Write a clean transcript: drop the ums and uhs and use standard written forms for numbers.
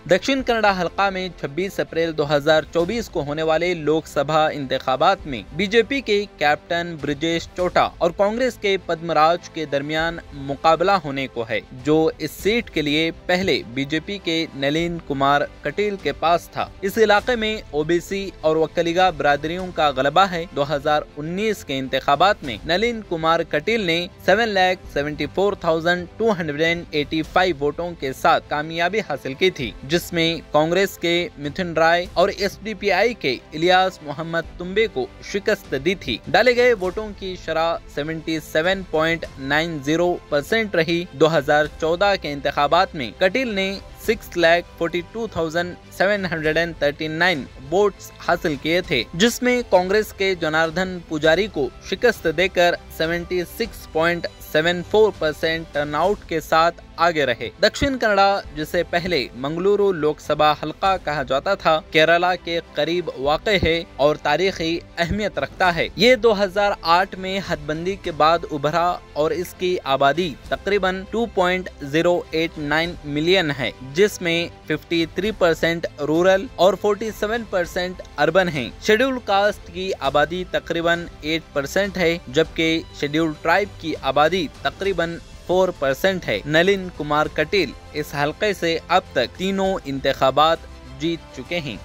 दक्षिण कन्नड़ा हलका में 26 अप्रैल 2024 को होने वाले लोकसभा इंतखाबात में बीजेपी के कैप्टन ब्रिजेश चोटा और कांग्रेस के पद्मराज के दरमियान मुकाबला होने को है, जो इस सीट के लिए पहले बीजेपी के नलिन कुमार कटील के पास था। इस इलाके में ओबीसी और वकलीगा बरादरियों का गलबा है। 2019 के इंतखाबात में नलिन कुमार कटील ने 7,74,285 वोटों के साथ कामयाबी हासिल की थी, जिसमें कांग्रेस के मिथुन राय और एसडीपीआई के इलियास मोहम्मद तुम्बे को शिकस्त दी थी। डाले गए वोटों की शरह 77.90% रही। 2014 के इंतखाबात में कटील ने 6,42,739 वोट्स हासिल किए थे, जिसमें कांग्रेस के जनार्दन पुजारी को शिकस्त देकर 76.74% टर्नआउट के साथ आगे रहे। दक्षिण कन्नड़ा, जिसे पहले मंगलुरु लोकसभा हलका कहा जाता था, केरला के करीब वाक़ है और तारीखी अहमियत रखता है। ये 2008 में हदबंदी के बाद उभरा और इसकी आबादी तकरीबन 2.089 मिलियन है, जिसमें 53% रूरल और 47% अर्बन है। शेड्यूल कास्ट की आबादी तकरीबन 8% है, जबकि शेड्यूल ट्राइब की आबादी तकरीबन 4% है। नलिन कुमार कटील इस हलके से अब तक तीनों इंतखाबात जीत चुके हैं।